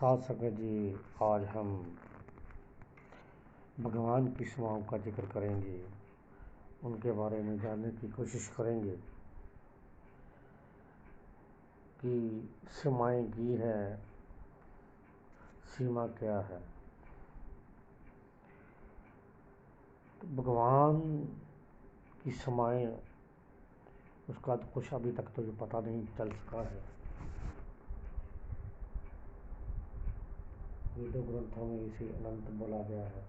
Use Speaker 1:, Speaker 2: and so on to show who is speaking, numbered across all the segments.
Speaker 1: साथ संगत जी, आज हम भगवान की सीमाओं का जिक्र करेंगे, उनके बारे में जानने की कोशिश करेंगे कि सीमाएं की है, सीमा क्या है। तो भगवान की सीमाएं, उसका तो कुछ अभी तक तो ये पता नहीं चल सका है। वेदों ग्रंथों में इसे अनंत बोला गया है,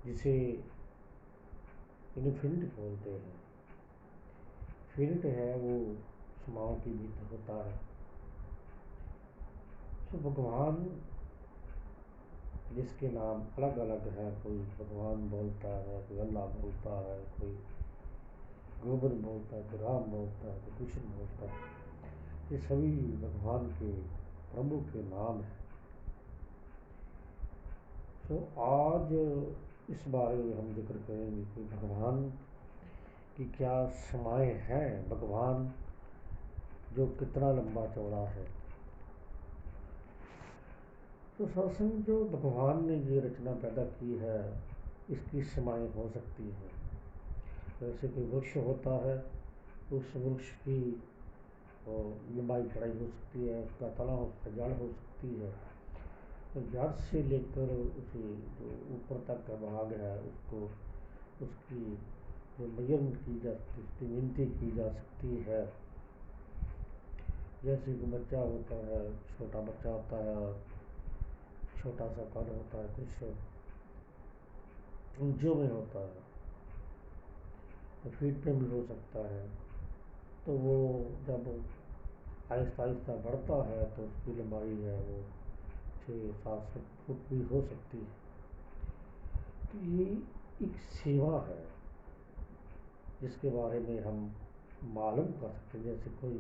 Speaker 1: जिसे इन्फिनिट बोलते हैं। फिनिट है वो सीमाओं के भीतर होता है। तो भगवान जिसके नाम अलग अलग हैं, कोई भगवान बोलता है, कोई अल्लाह बोलता है, कोई गोबर बोलता है, कोई राम बोलता है, कोई कृष्ण बोलता है, ये सभी भगवान के प्रभु के नाम हैं। तो आज इस बारे में हम जिक्र करेंगे कि भगवान की क्या सीमाएं हैं, भगवान जो कितना लंबा चौड़ा है। तो सत्संग, जो भगवान ने ये रचना पैदा की है, इसकी सीमाएं हो सकती हैं। जैसे कोई वृक्ष होता है, उस वृक्ष की लंबाई चौड़ाई हो सकती है, उसका तना, उसका जड़ हो सकती है। तो जड़ से लेकर उसे जो ऊपर तक का भाग है, उसको उसकी जो मेजरमेंट की जा सकती है, उसकी गिनती की जा सकती है। जैसे कि बच्चा होता है, छोटा बच्चा होता है, छोटा सा कद होता है, कुछ इंचों में होता है, तो फीट में भी हो सकता है। तो वो जब आहिस्ता आहिस्ता बढ़ता है तो उसकी लंबाई है वो 6-7 फुट भी हो सकती है। तो ये एक सेवा है जिसके बारे में हम मालूम कर सकते हैं। जैसे कोई,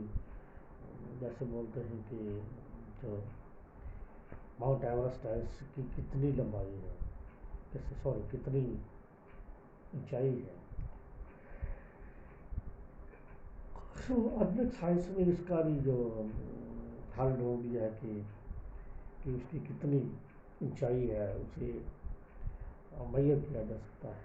Speaker 1: जैसे बोलते हैं कि जो माउंट एवरेस्ट है, इसकी कितनी लंबाई है, कितनी ऊंचाई है। तो आधुनिक साइंस में इसका भी जो हल ढूंढ दिया है कि उसकी कितनी ऊंचाई है, उसे मेजर किया जा सकता है।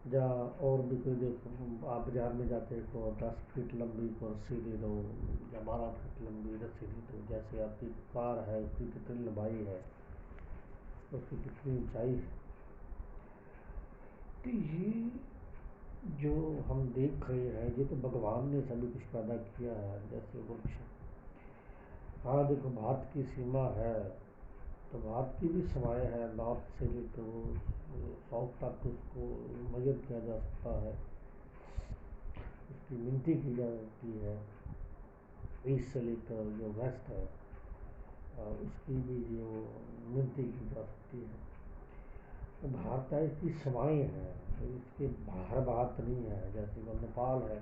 Speaker 1: जहाँ और भी कोई देखो, आप बाजार में जाते हैं तो 10 फीट लंबी को रस्सी दे दो या 12 फीट लंबी रस्सी दे दो। जैसे आपकी कार है, उसकी कितनी लंबाई है, उसकी कितनी ऊंचाई है। तो ये जो हम देख रहे हैं, ये तो भगवान ने सभी कुछ पैदा किया है। जैसे वृक्ष, हाँ देखो, भारत की सीमा है तो भारत की भी सीमाएँ हैं। नॉर्थ से लेकर साउथ तक उसको मेजर किया जा सकता है, उसकी गिनती की जा सकती है। ईस्ट से लेकर जो वेस्ट है, उसकी भी जो गिनती की जा सकती है। तो भारत है, इसकी सीमाएँ हैं, इसके बाहर बात नहीं है। जैसे वो नेपाल है,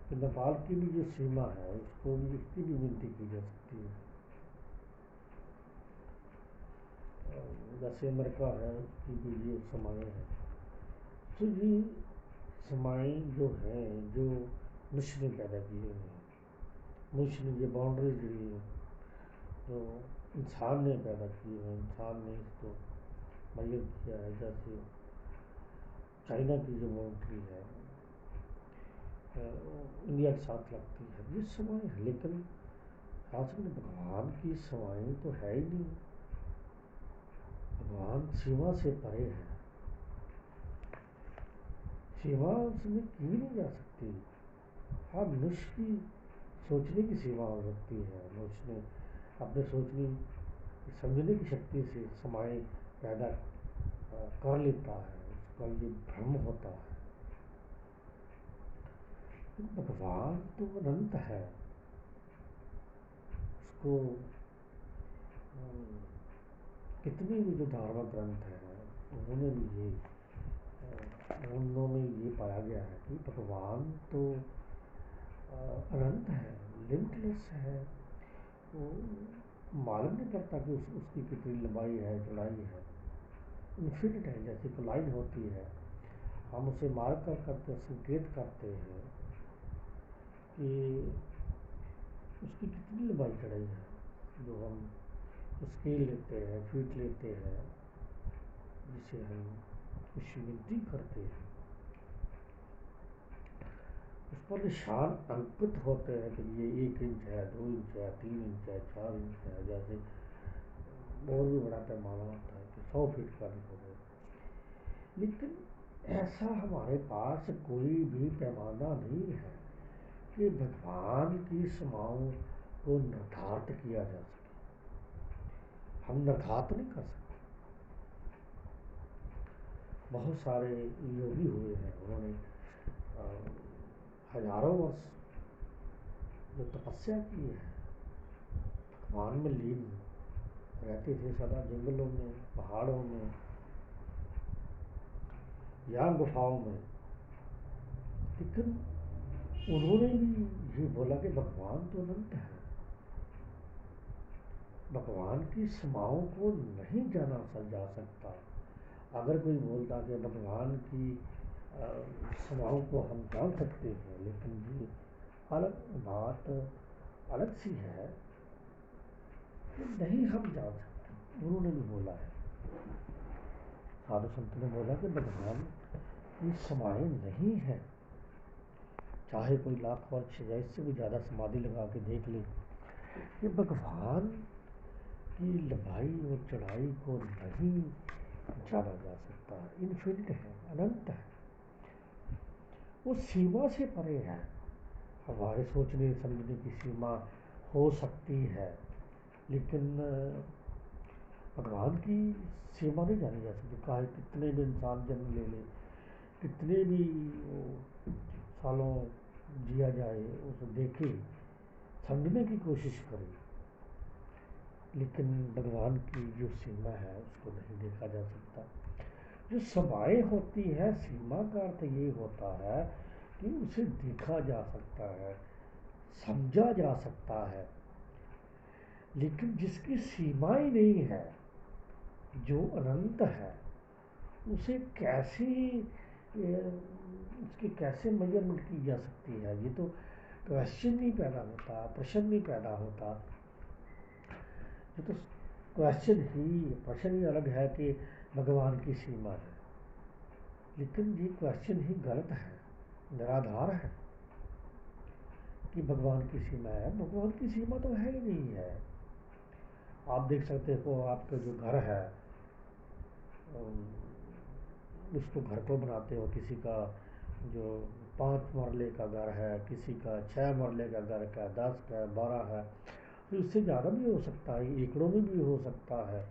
Speaker 1: तो नेपाल की भी जो सीमा है, उसको भी, उसकी भी गिनती की जा सकती है। जैसे अमेरिका है, उसकी भी ये सीमाएँ हैं। तो ये सीमाएँ जो हैं, जो मनुष्य ने पैदा की हुई हैं, मनुष्य ने ये बाउंड्रीज दी हैं, जो इंसान ने पैदा की है, इंसान ने इसको मेजर किया है। जैसे चाइना की जो बाउंड्री है, इंडिया के साथ लगती है, ये सीमाएँ हैं। लेकिन शासन में भगवान की सीमाएँ तो है ही नहीं। भगवान सीमा से परे है, सीमा उसमें की नहीं जा सकती। हाँ, मनुष्य की सोचने की सीमा हो सकती है। मनुष्य ने अपने सोचने समझने की शक्ति से सीमाएँ पैदा कर लेता है, उसका ये भ्रम होता है। भगवान तो अनंत है, उसको कितने भी जो धार्मिक ग्रंथ हैं, उन्होंने भी ये उन्होंने ये पाया गया है कि भगवान तो अनंत है, लिमिटलेस है। वो मालूम नहीं पड़ता कि उसकी कितनी लंबाई है, चौड़ाई है, इन्फिनिट है। जैसे कोई लाइन होती है, हम उसे मार्क कर करते संकेत करते हैं कि उसकी कितनी लंबाई चढ़ाई है, जो हम स्केल लेते हैं, फीट लेते हैं, जिसे हम कुछ गिनती करते हैं, उस पर निशान अंकित होते हैं कि ये 1 इंच है, 2 इंच है, 3 इंच है, 4 इंच है, जैसे और भी बड़ा पैमाना होता है कि 100 फीट का भी हो गया। लेकिन ऐसा हमारे पास कोई भी पैमाना नहीं है कि भगवान की सीमाओं को निर्धारित किया जा सके। हम निर्धारित नहीं कर सकते। बहुत सारे योगी हुए हैं, उन्होंने हजारों वर्ष जो तपस्या की है, भगवान में लीन रहते थे, सदा जंगलों में, पहाड़ों में या गुफाओं में। लेकिन उन्होंने भी ये बोला कि भगवान तो अनंत है, भगवान की सीमाओं को नहीं जाना जा सकता। अगर कोई बोलता कि भगवान की सीमाओं को हम जान सकते हैं, लेकिन ये अलग बात अलग सी है कि नहीं हम जान सकते। उन्होंने भी बोला है, साधु संत ने बोला कि भगवान की सीमाएं नहीं है। चाहे कोई लाख वर्ष या इससे भी ज़्यादा समाधि लगा के देख ले, कि भगवान की लंबाई और चढ़ाई को नहीं जाना जा सकता। इनफिनिट है, अनंत है, वो सीमा से परे है। हमारे सोचने समझने की सीमा हो सकती है, लेकिन भगवान की सीमा नहीं जानी जा सकती। चाहे कितने भी इंसान जन्म ले ले, कितने भी सालों जिया जाए, उसे देखे, समझने की कोशिश करे, लेकिन भगवान की जो सीमा है उसको नहीं देखा जा सकता। जो सीमाएं होती है, सीमा का अर्थ ये होता है कि उसे देखा जा सकता है, समझा जा सकता है। लेकिन जिसकी सीमाएं नहीं है, जो अनंत है, उसे कैसे उसकी कैसे मेजरमेंट की जा सकती है? ये तो क्वेश्चन नहीं पैदा होता, प्रश्न नहीं पैदा होता। ये तो प्रश्न ही अलग है कि भगवान की सीमा है, लेकिन ये क्वेश्चन ही गलत है, निराधार है कि भगवान की सीमा है। भगवान की सीमा तो है ही नहीं है। आप देख सकते हो, आपका जो घर है, उसको घर को बनाते हो, किसी का जो 5 मरले का घर है, किसी का 6 मरले का घर का, 10 का, 12 है, तो इससे ज़्यादा भी हो सकता है, एकड़ों में भी हो सकता है।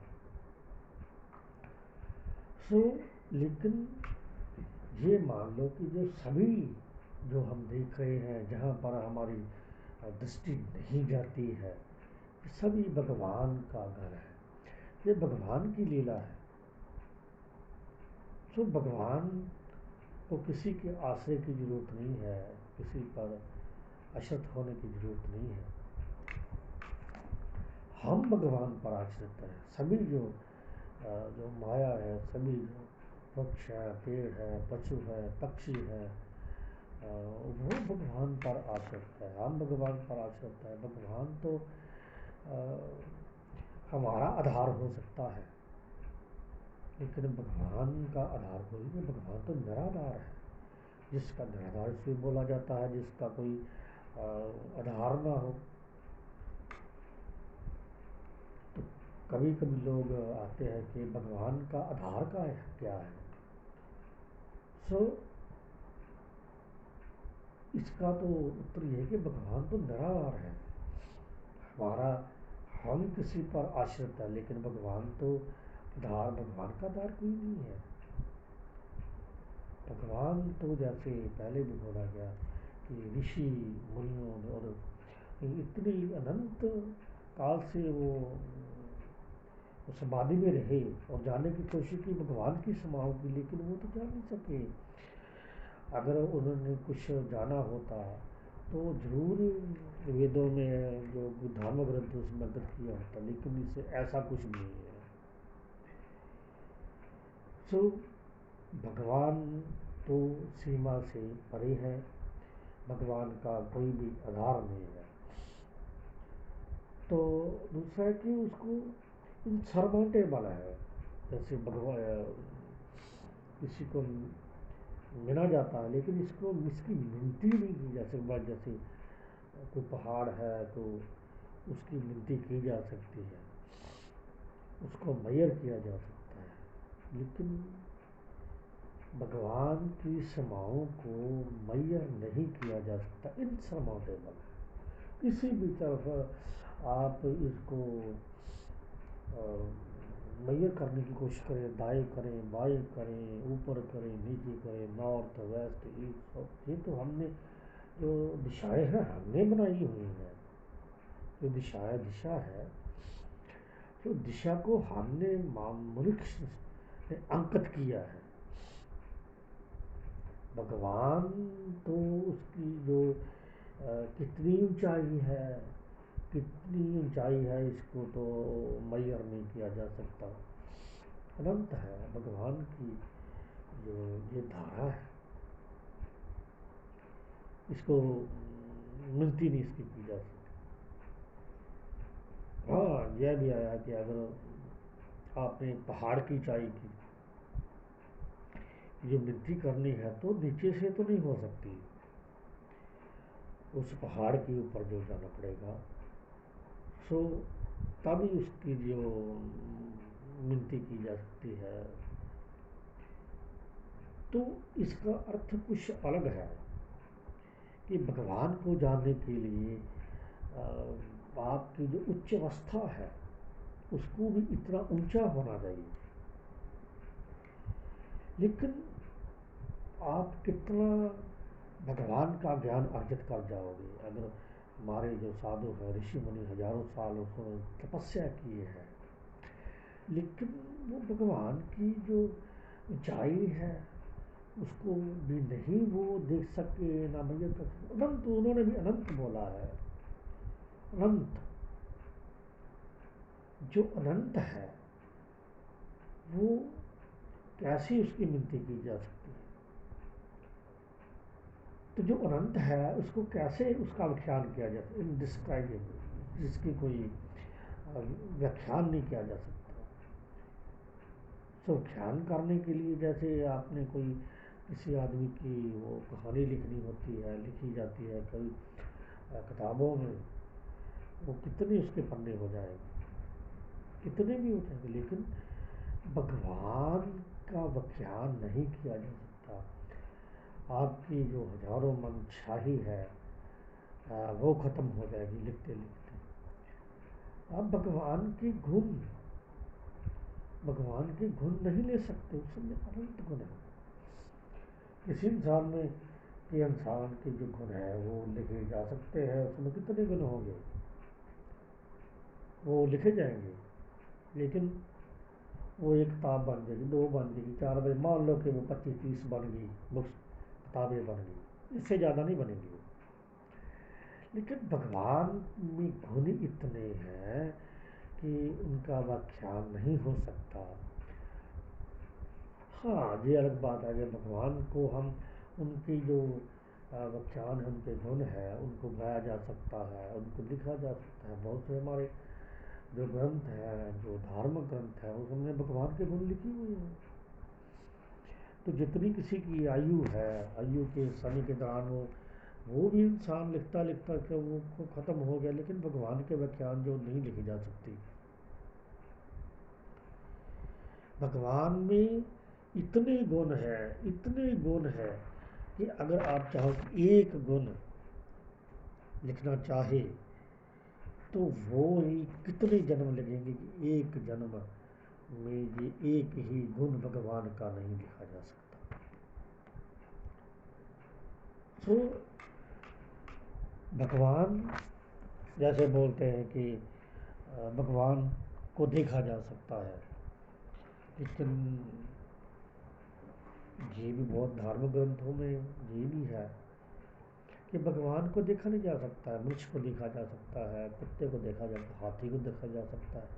Speaker 1: लेकिन ये मान लो कि जो सभी जो हम देख रहे हैं, जहाँ पर हमारी दृष्टि नहीं जाती है, सभी भगवान का घर है, ये भगवान की लीला है। भगवान को किसी के आश्रय की जरूरत नहीं है, किसी पर आश्रित होने की जरूरत नहीं है। हम भगवान पर आश्रित हैं। सभी जो माया है, सभी जो वृक्ष है, पेड़ है, पशु है, पक्षी है, वो भगवान पर आश्रित है। हम भगवान पर आश्रित है। भगवान तो हमारा आधार हो सकता है, लेकिन भगवान का आधार कोई नहीं। भगवान तो निराधार है, जिसका निराधार से बोला जाता है, जिसका कोई आधार ना हो। तो कभी कभी लोग आते हैं कि भगवान का आधार का है क्या है। इसका तो उत्तर यह है कि भगवान तो निराधार है। हमारा हम किसी पर आश्रित है, लेकिन भगवान तो भगवान का आधार कोई नहीं है। भगवान तो जैसे पहले भी बोला गया कि ऋषि मुनियों और इतनी अनंत काल से वो समाधि में रहे और जानने की कोशिश की भगवान की सीमाओं की, लेकिन वो तो जान नहीं सके। अगर उन्होंने कुछ जाना होता तो जरूर वेदों में जो धर्म ग्रंथ उसमें अंकित किया होता, लेकिन इससे ऐसा कुछ नहीं है। भगवान तो सीमा से परे है, भगवान का कोई भी आधार नहीं है। तो दूसरा है कि उसको इनसरमाउंटेबल है। जैसे भगवान किसी को मिला जाता है, लेकिन इसकी मिनती नहीं की जा सकती। जैसे कोई पहाड़ है तो उसकी मिनती की जा सकती है, उसको मैयर किया जा सकता है, लेकिन भगवान की सीमाओं को मैयर नहीं किया जा सकता, इनसरमाउंटेबल है। किसी भी तरफ आप इसको मैयर करने की कोशिश करें, दाएं करें, बाएं करें, ऊपर करें, नीचे करें, नॉर्थ वेस्ट ईस्ट साउथ, ये तो हमने जो दिशाएं हैं हमने बनाई हुई हैं। जो दिशा है, तो दिशा को हमने मनुष्य ने अंकित किया है। भगवान तो उसकी जो कितनी ऊंचाई है, इसको तो मैयर नहीं किया जा सकता। अनंत है भगवान की जो ये धारा है, इसको मिलती नहीं इसकी की जा सकती। हाँ, यह भी आया कि अगर आपने पहाड़ की ऊंचाई की जो मिट्टी करनी है तो नीचे से तो नहीं हो सकती, उस पहाड़ के ऊपर जो जाना पड़ेगा। सो तभी उसकी जो मिनती की जा सकती है। तो इसका अर्थ कुछ अलग है कि भगवान को जानने के लिए आपकी जो उच्च अवस्था है उसको भी इतना ऊंचा होना चाहिए। लेकिन आप कितना भगवान का ज्ञान अर्जित कर जाओगे। अगर हमारे जो साधु हैं, ऋषि मुनि हजारों साल उसने तपस्या की है, लेकिन वो भगवान की जो ऊंचाई है उसको भी नहीं वो देख सके, ना मैयर कर सके। अनंत, उन्होंने भी अनंत बोला है। अनंत, जो अनंत है वो कैसे उसकी मिनती की जा सकती है। तो जो अनंत है उसको कैसे उसका व्याख्यान किया जाता है, इनडिस्क्राइबेबल, जिसकी कोई व्याख्यान नहीं किया जा सकता। तो व्याख्यान करने के लिए जैसे आपने कोई किसी आदमी की वो कहानी लिखनी होती है, लिखी जाती है कई किताबों में, वो कितने उसके पन्ने हो जाएंगे, कितने भी हो जाएंगे, लेकिन भगवान का व्याख्यान नहीं किया जा सकता। आपकी जो हजारों मन शाही है वो खत्म हो जाएगी लिखते लिखते। आप भगवान के गुण नहीं ले सकते, उसमें अनंत गुण है। किसी इंसान के जो गुण है वो लिखे जा सकते हैं, उसमें कितने गुण होंगे वो लिखे जाएंगे, लेकिन वो एक किताब बन जाएगी, दो बन जाएगी, चार बजे, मान लो कि वो 25-30 बन गई बुक्स, किताबें बन गई, इससे ज़्यादा नहीं बनेंगी। लेकिन भगवान में गुण इतने हैं कि उनका व्याख्यान नहीं हो सकता। हाँ, ये अलग बात है कि भगवान को हम उनकी जो व्याख्यान है, उनके गुण है, उनको गाया जा सकता है, उनको लिखा जा सकता है। बहुत से हमारे जो ग्रंथ हैं, जो धार्मिक ग्रंथ है, उसमें भगवान के गुण लिखी हुई हैं। तो जितनी किसी की आयु है, आयु के समय के दौरान वो भी इंसान लिखता लिखता कि वो ख़त्म हो गया, लेकिन भगवान के व्याख्यान जो नहीं लिखी जा सकती। भगवान में इतने गुण है कि अगर आप चाहो कि एक गुण लिखना चाहे तो वो ही कितने जन्म लगेंगे कि एक जन्म में ये एक ही गुण भगवान का नहीं लिखा जा सकता। तो भगवान जैसे बोलते हैं कि भगवान को देखा जा सकता है, लेकिन ये भी बहुत धार्मिक ग्रंथों में ये भी है कि भगवान को देखा नहीं जा सकता है। मनुष्य को देखा जा सकता है, कुत्ते को देखा जा सकता है, हाथी को देखा जा सकता है,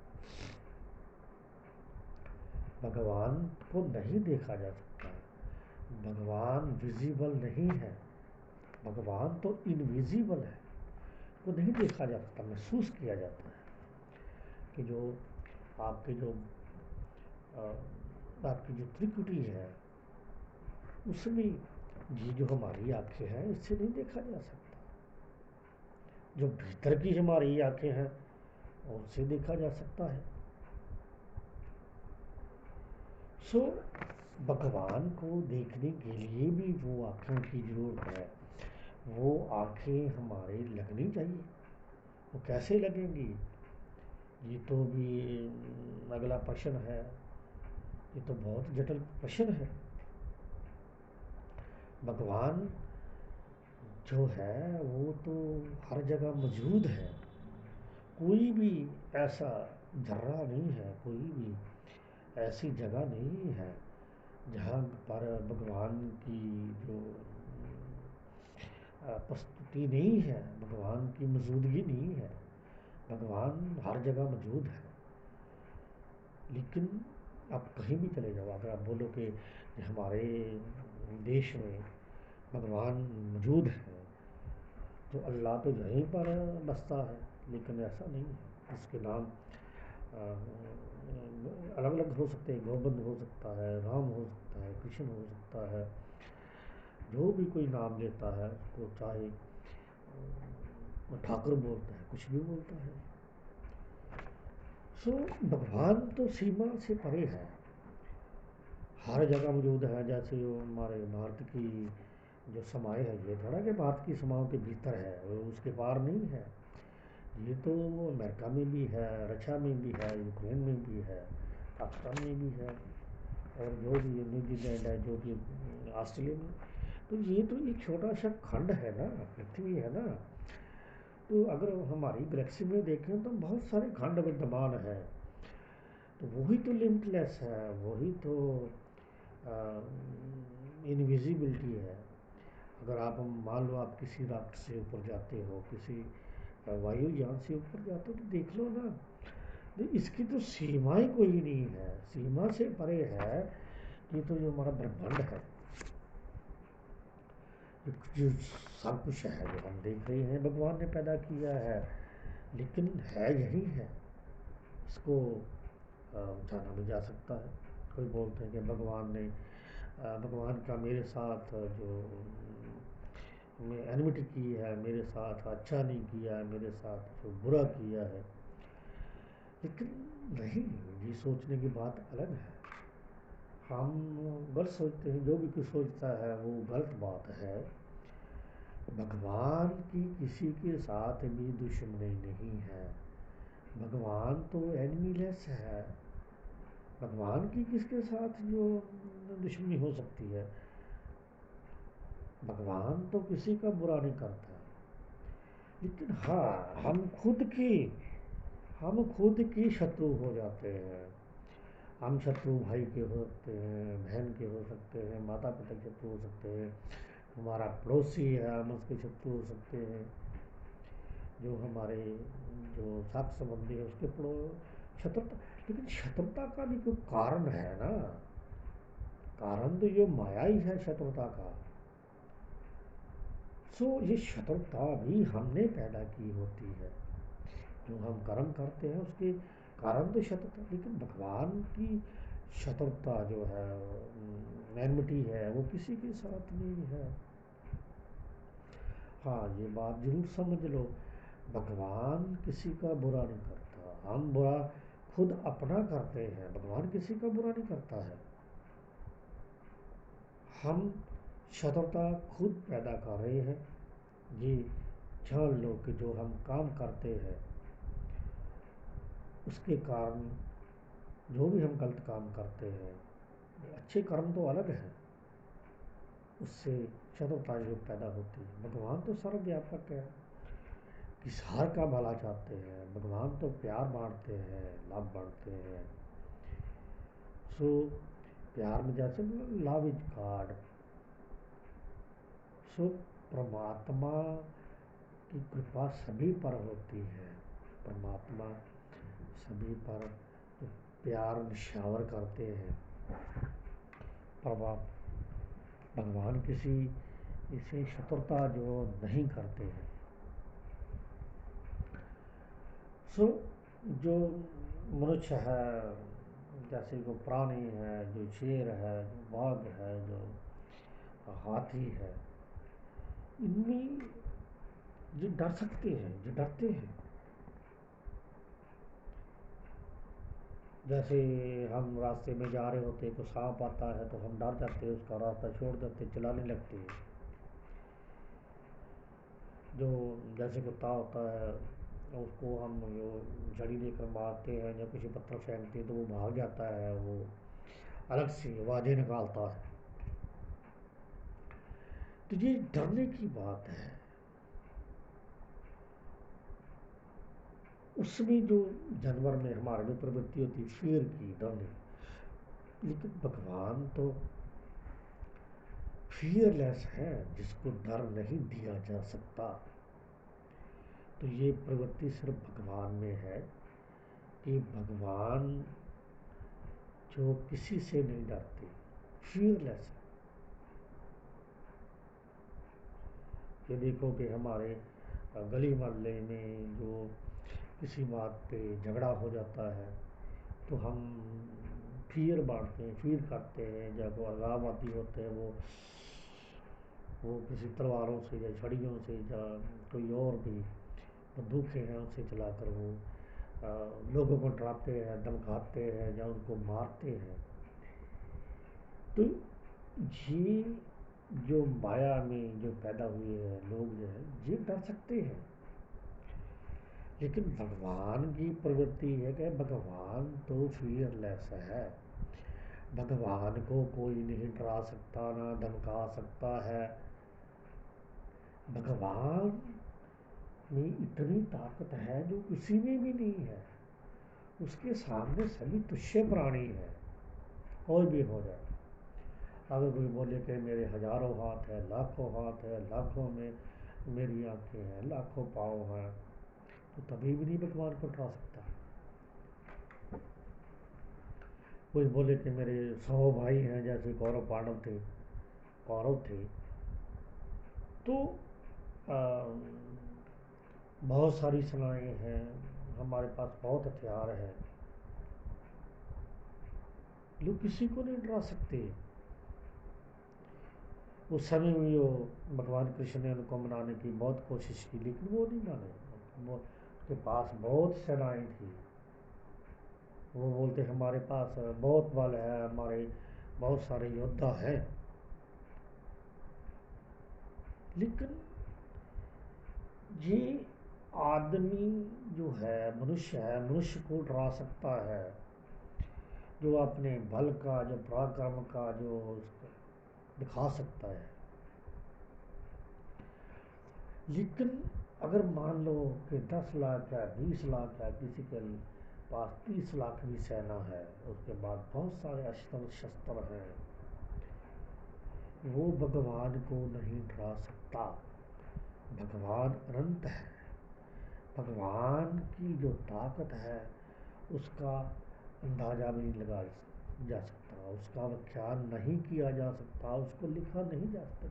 Speaker 1: भगवान को नहीं देखा जा सकता है। भगवान विजिबल नहीं है, भगवान तो इनविजिबल है, को नहीं देखा जा सकता, महसूस किया जाता है। आपके जो अ, आपकी जो त्रिकुटी है उसमें ये जो हमारी आंखें हैं इससे नहीं देखा जा सकता। जो भीतर की हमारी आंखें हैं उससे देखा जा सकता है। सो भगवान को देखने के लिए भी वो आँखों की ज़रूरत है। वो आँखें हमारे लगनी चाहिए। वो कैसे लगेंगी, ये तो भी अगला प्रश्न है। ये तो बहुत जटिल प्रश्न है। भगवान जो है वो तो हर जगह मौजूद है। कोई भी ऐसा जर्रा नहीं है, कोई भी ऐसी जगह नहीं है जहाँ पर भगवान की जो प्रस्तुति नहीं है, भगवान की मौजूदगी नहीं है। भगवान हर जगह मौजूद है। लेकिन आप कहीं भी चले जाओ, अगर आप बोलो कि हमारे देश में भगवान मौजूद है तो अल्लाह तो यहीं पर बसता है, लेकिन ऐसा नहीं है। इसके नाम अलग अलग हो सकते हैं। गोविंद हो सकता है, राम हो सकता है, कृष्ण हो सकता है। जो भी कोई नाम लेता है उसको चाहे वो ठाकुर बोलता है, कुछ भी बोलता है। सो भगवान तो सीमा से परे है, हर जगह मौजूद है। जैसे वो हमारे भारत की जो सीमाएँ है, ये थोड़ा कि भारत की सीमाओं के भीतर है, वो उसके पार नहीं है। ये तो अमेरिका में भी है, रशिया में भी है, यूक्रेन में भी है, पाकिस्तान में भी है, और जो भी न्यूजीलैंड है, जो भी ऑस्ट्रेलिया में। तो ये तो एक छोटा सा खंड है ना, पृथ्वी है ना। तो अगर हमारी गैलेक्सी में देखें तो बहुत सारे खंड विद्यमान है। तो वही तो लिमिटलेस है, वही तो इनविजिबिलिटी है। अगर आप मान लो आप किसी राष्ट्र से ऊपर जाते हो, किसी वायुयान से ऊपर जाते हो, तो देख लो ना, तो इसकी तो सीमाएं कोई नहीं है, सीमा से परे है। ये तो जो हमारा ब्रह्मांड है, जो सब कुछ है, जो हम देख रहे हैं भगवान ने पैदा किया है, लेकिन है यही है। इसको जाना भी जा सकता है। कोई बोलते हैं कि भगवान का मेरे साथ जो एनमिटी की है, मेरे साथ अच्छा नहीं किया है, मेरे साथ जो बुरा किया है। लेकिन नहीं, ये सोचने की बात अलग है। हम गलत सोचते हैं, जो भी कुछ सोचता है वो गलत बात है। भगवान की किसी के साथ भी दुश्मनी नहीं है। भगवान तो एनिमीलेस है। भगवान की किसके साथ जो दुश्मनी हो सकती है। भगवान तो किसी का बुरा नहीं करता। लेकिन हाँ, हम खुद की शत्रु हो जाते हैं। हम शत्रु भाई के हो सकते हैं, बहन के हो सकते हैं, माता पिता के शत्रु हो सकते हैं, हमारा पड़ोसी है हम उसके शत्रु हो सकते हैं, जो हमारे जो साथ संबंधी है उसके शत्रुता। लेकिन शत्रुता का भी कोई कारण है ना। कारण तो ये माया ही है शत्रुता का। सो ये शत्रुता भी हमने पैदा की होती है। जो हम कर्म करते हैं उसके कारण तो शत्रुता। लेकिन भगवान की शत्रुता जो है, एनमिटी है, वो किसी के साथ नहीं है। हाँ, ये बात जरूर समझ लो, भगवान किसी का बुरा नहीं करता। हम बुरा खुद अपना करते हैं, भगवान किसी का बुरा नहीं करता है। हम शत्रुता खुद पैदा कर रहे हैं। ये जान लो कि जो हम काम करते हैं उसके कारण, जो भी हम गलत काम करते हैं, अच्छे कर्म तो अलग हैं, उससे शत्रुता जो पैदा होती है। भगवान तो सर्वव्यापक है, किस हर का भला चाहते हैं। भगवान तो प्यार बांटते हैं, लाभ बांटते हैं। सो प्यार में जैसे लव इज गॉड। सो परमात्मा की कृपा सभी पर होती है। परमात्मा सभी पर प्यार निशावर करते हैं। भगवान किसी इसे शत्रुता जो नहीं करते हैं। सो जो मनुष्य है, जैसे जो प्राणी है, जो शेर है, जो बाघ है, जो हाथी है, इनमें ये डर सकते हैं, ये डरते हैं। जैसे हम रास्ते में जा रहे होते तो सांप आता है तो हम डर जाते हैं, उसका रास्ता छोड़ देते, चलाने लगते हैं। जो जैसे कुत्ता होता है, उसको हम जो झड़ी देकर मारते हैं या किसी पत्थर फेंकते हैं तो वो भाग जाता है, वो अलग से आवाज़ें निकालता है। तो ये डरने की बात है। उसमें जो जानवर में हमारे में प्रवृत्ति होती है फिर की, डरने। लेकिन भगवान तो फियरलेस है, जिसको डर नहीं दिया जा सकता। तो ये प्रवृत्ति सिर्फ भगवान में है कि भगवान जो किसी से नहीं डरते, फियरलेस है। ये देखो कि हमारे गली मोहल्ले में जो किसी बात पे झगड़ा हो जाता है तो हम फियर बांटते हैं, फियर करते हैं। जब वो अलगाववादी होते हैं, वो किसी तलवारों से या छड़ियों से या कोई और भी बंदूकें हैं उनसे चलाकर वो लोगों को डराते हैं, धमकाते हैं या उनको मारते हैं। तो ये जो माया में जो पैदा हुए हैं लोग जो है, ये डर सकते हैं। लेकिन भगवान की प्रवृत्ति है कि भगवान तो फियरलेस है। भगवान को कोई नहीं डरा सकता, ना धमका सकता है। भगवान में इतनी ताकत है जो किसी में भी नहीं है। उसके सामने सभी तुच्छ प्राणी है, कोई भी हो जाए। अगर कोई बोले कि मेरे हजारों हाथ है, लाखों हाथ है, लाखों में मेरी आंखें हैं, लाखों पाँव हैं, तो तभी भी नहीं भगवान को डरा सकता। कोई बोले कि मेरे 100 भाई हैं, जैसे कौरव पांडव थे, कौरव थे, तो बहुत सारी सेनाएं हैं, हमारे पास बहुत हथियार है, लोग किसी को नहीं डरा सकते। उस समय में वो भगवान कृष्ण ने उनको मनाने की बहुत कोशिश की, लेकिन वो नहीं माने। वो उसके पास बहुत सेनाएं थी। वो बोलते हमारे पास बहुत बल है, हमारे बहुत सारे योद्धा हैं। लेकिन ये आदमी जो है, मनुष्य को डरा सकता है, जो अपने बल का, जो पराक्रम का जो दिखा सकता है। लेकिन अगर मान लो कि 10 लाख या 20 लाख या किसी के पास 30 लाख भी सेना है, उसके बाद बहुत सारे अस्त्र शस्त्र हैं, वो भगवान को नहीं डरा सकता। भगवान अनंत है। भगवान की जो ताकत है उसका अंदाजा भी नहीं लगा जा सकता, उसका व्याख्यान नहीं किया जा सकता, उसको लिखा नहीं जा सकता।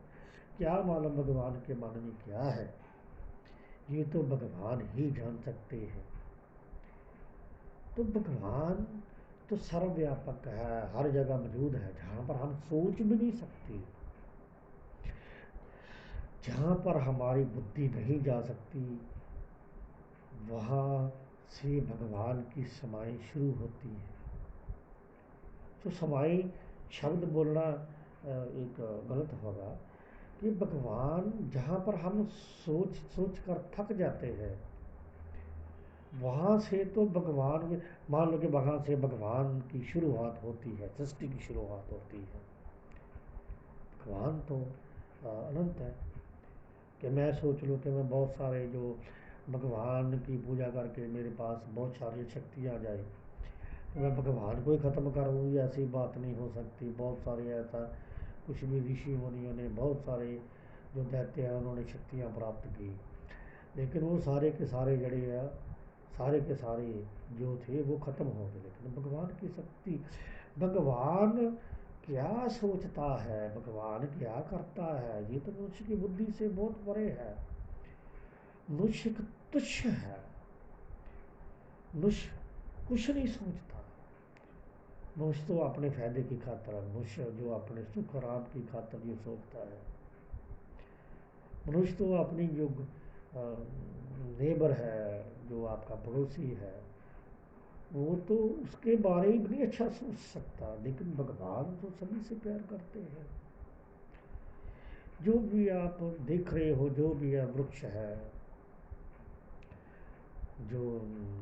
Speaker 1: क्या मालूम भगवान के मन में क्या है, ये तो भगवान ही जान सकते हैं। तो भगवान तो सर्वव्यापक है, हर जगह मौजूद है, जहाँ पर हम सोच भी नहीं सकते, जहाँ पर हमारी बुद्धि नहीं जा सकती, वहाँ से भगवान की समाई शुरू होती है। तो समाई शब्द बोलना एक गलत होगा कि भगवान जहाँ पर हम सोच सोच कर थक जाते हैं, वहाँ से तो भगवान में, मान लो कि वहाँ से भगवान की शुरुआत होती है, सृष्टि की शुरुआत होती है। भगवान तो अनंत है। कि मैं सोच लूँ कि मैं बहुत सारे जो भगवान की पूजा करके मेरे पास बहुत सारी शक्तियाँ आ जाए, तो मैं भगवान को ही ख़त्म कर दूँ, ऐसी बात नहीं हो सकती। बहुत सारे ऐसा कुछ भी ऋषि मुनियों ने, बहुत सारे जो दैत्य हैं उन्होंने शक्तियाँ प्राप्त की, लेकिन वो सारे के सारे जड़े हैं, सारे के सारे जो थे वो ख़त्म हो गए। लेकिन भगवान की शक्ति, भगवान क्या सोचता है, भगवान क्या करता है, ये तो मनुष्य की बुद्धि से बहुत परे है। मनुष्य तुच्छ है। मनुष्य कुछ नहीं सोचता। मनुष्य तो अपने फायदे की खातिर, मनुष्य जो अपने सुख आराम की खातिर ये सोचता है। मनुष्य तो अपनी जो नेबर है, जो आपका पड़ोसी है, वो तो उसके बारे में भी नहीं अच्छा सोच सकता। लेकिन भगवान तो सभी से प्यार करते हैं। जो भी आप देख रहे हो, जो भी है वृक्ष है, जो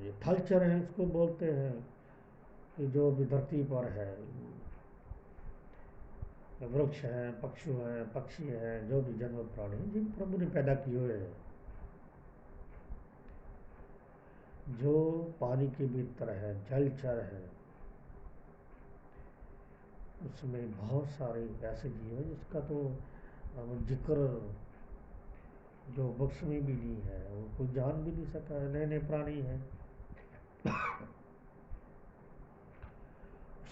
Speaker 1: ये थलचर है इसको बोलते हैं, कि जो भी धरती पर है, वृक्ष हैं, पक्षु हैं, पक्षी हैं, जो भी जानवर प्राणी हैं, जिन प्रभु ने पैदा किए हुए हैं, जो पानी के भीतर है, जलचर है, उसमें बहुत सारे ऐसे जीव हैं जिसका तो जिक्र जो बुक्स में भी नहीं है, वो कोई जान भी नहीं सका है, नए नए प्राणी हैं।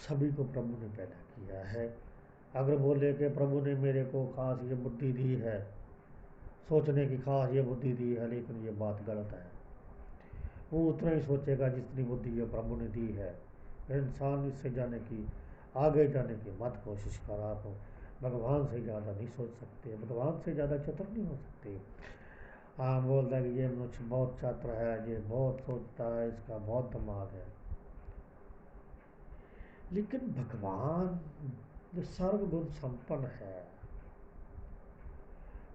Speaker 1: सभी को प्रभु ने पैदा किया है। अगर बोले कि प्रभु ने मेरे को खास ये बुद्धि दी है, सोचने की खास ये बुद्धि दी है, लेकिन ये बात गलत है। वो उतना ही सोचेगा जितनी बुद्धि जो प्रभु ने दी है। इंसान इससे जाने की, आगे जाने की मत कोशिश कर। आप भगवान से ज़्यादा नहीं सोच सकते, भगवान से ज़्यादा चतुर नहीं हो सकते। हाँ, बोलता है कि ये मनुष्य बहुत चतुर है, ये बहुत सोचता है, इसका बहुत दिमाग है। लेकिन भगवान जो सर्वगुण संपन्न है,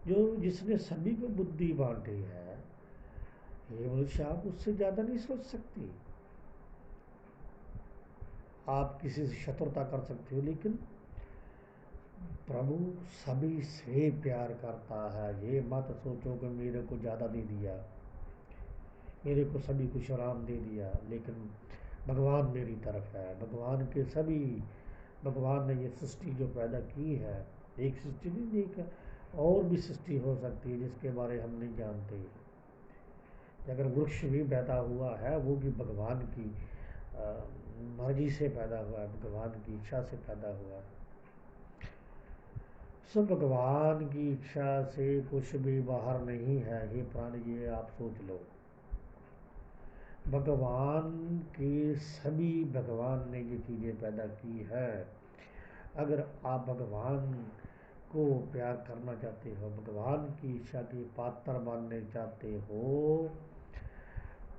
Speaker 1: जो जिसने सभी को बुद्धि बांटी है, ये मनुष्य आप उससे ज़्यादा नहीं सोच सकते। आप किसी से शत्रुता कर सकते हो, लेकिन प्रभु सभी से प्यार करता है। ये मत सोचो कि मेरे को ज़्यादा दे दिया, मेरे को सभी कुछ आराम दे दिया, लेकिन भगवान मेरी तरफ है। भगवान के सभी, भगवान ने ये सृष्टि जो पैदा की है, एक सृष्टि नहीं, एक और भी सृष्टि हो सकती है जिसके बारे हम नहीं जानते। अगर वृक्ष भी पैदा हुआ है, वो भी भगवान की मर्जी से पैदा हुआ है, भगवान की इच्छा से पैदा हुआ है। सब भगवान की इच्छा से कुछ भी बाहर नहीं है। ये प्राणी, ये आप सोच लो, भगवान के सभी, भगवान ने ये चीज़ें पैदा की है। अगर आप भगवान को प्यार करना चाहते हो, भगवान की इच्छा के पात्र बनने चाहते हो,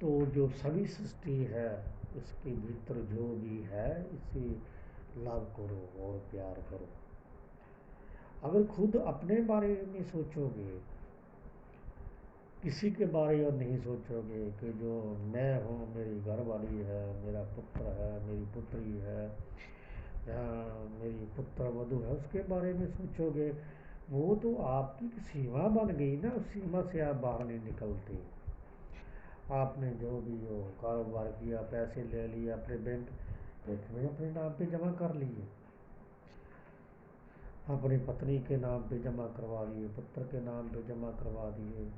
Speaker 1: तो जो सभी सृष्टि है इसके भीतर जो भी है, इसे लव करो और प्यार करो। अगर खुद अपने बारे में सोचोगे, किसी के बारे में नहीं सोचोगे कि जो मैं हूँ, मेरी घरवाली है, मेरा पुत्र है, मेरी पुत्री है, या मेरी पुत्र वधू है, उसके बारे में सोचोगे, वो तो आपकी सीमा बन गई ना। उस सीमा से आप बाहर नहीं निकलते। आपने जो भी हो कारोबार किया, पैसे ले लिए, अपने बैंक में अपने नाम पे जमा कर लिए, अपनी पत्नी के नाम पे जमा करवा दिए, पुत्र के नाम पे जमा करवा दिए,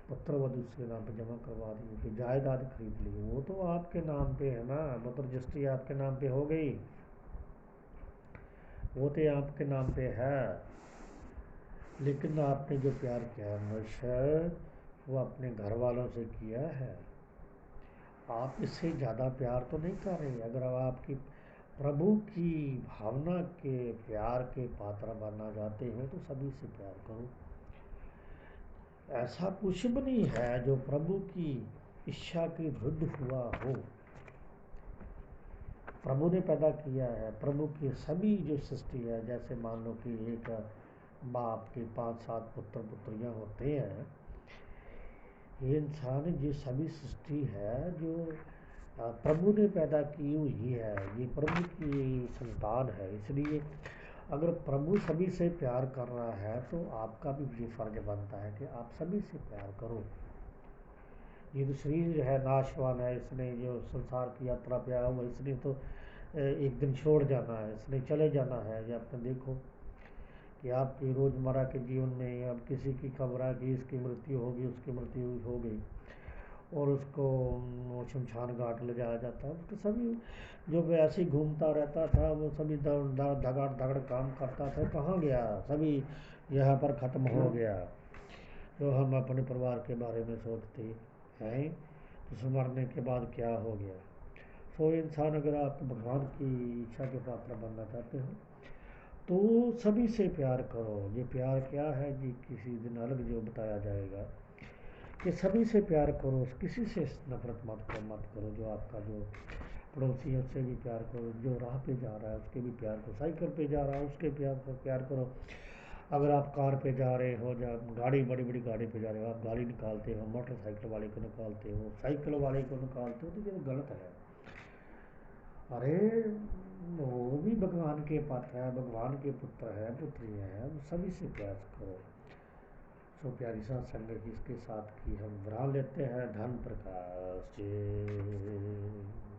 Speaker 1: पुत्र वधू के नाम पे जमा करवा दिए, कि जायदाद खरीद ली, वो तो आपके नाम पे है ना। मतलब रजिस्ट्री आपके नाम पे हो गई, वो तो आपके नाम पे है। लेकिन आपने जो प्यार किया मनुष्य, वो अपने घर वालों से किया है। आप इससे ज़्यादा प्यार तो नहीं कर रहे। अगर आपकी प्रभु की भावना के प्यार के पात्र बनना चाहते हैं, तो सभी से प्यार करो। ऐसा कुछ भी नहीं है जो प्रभु की इच्छा के विरुद्ध हुआ हो। प्रभु ने पैदा किया है, प्रभु की सभी जो सृष्टि है, जैसे मान लो कि एक बाप के 5-7 पुत्र पुत्रियां होते हैं, ये इंसान ये सभी सृष्टि है जो प्रभु ने पैदा की हुई है, ये प्रभु की संतान है। इसलिए अगर प्रभु सभी से प्यार कर रहा है, तो आपका भी ये फर्ज बनता है कि आप सभी से प्यार करो। ये तो शरीर है, नाशवान है, इसने जो संसार की यात्रा पे आया हुआ, इसने तो एक दिन छोड़ जाना है, इसने चले जाना है। या आपने देखो कि आपके रोज़मर्रा के जीवन में अब किसी की खबर है कि इसकी मृत्यु होगी, उसकी मृत्यु हो गई, और उसको शमशान घाट ले जाया जाता है। तो सभी जो ऐसे ही घूमता रहता था, वो सभी धगड़ धगड़ काम करता था, कहाँ गया, सभी यहाँ पर ख़त्म हो गया। तो हम अपने परिवार के बारे में सोचते हैं, उस मरने के बाद क्या हो गया। सो इंसान, अगर आप भगवान की इच्छा के पात्र बनना चाहते हो तो सभी से प्यार करो। ये प्यार क्या है जी, किसी दिन अलग जो बताया जाएगा कि सभी से प्यार करो, किसी से नफरत मत करो। जो आपका जो पड़ोसी है उससे भी प्यार करो, जो राह पे जा रहा है उसके भी प्यार करो, साइकिल पे जा रहा है उसके प्यार करो। अगर आप कार पे जा रहे हो या गाड़ी, बड़ी बड़ी गाड़ी पे जा रहे हो, आप गाड़ी निकालते हो, मोटरसाइकिल वाले को निकालते हो, साइकिल वाले को निकालते हो, तो ये गलत है। अरे वो भी भगवान के पात्र है, भगवान के पुत्र है, पुत्रियाँ हैं, सभी से प्यार करो। सो प्यारी सत्संग इसके साथ की हम विराम लेते हैं। धन प्रकाश जी।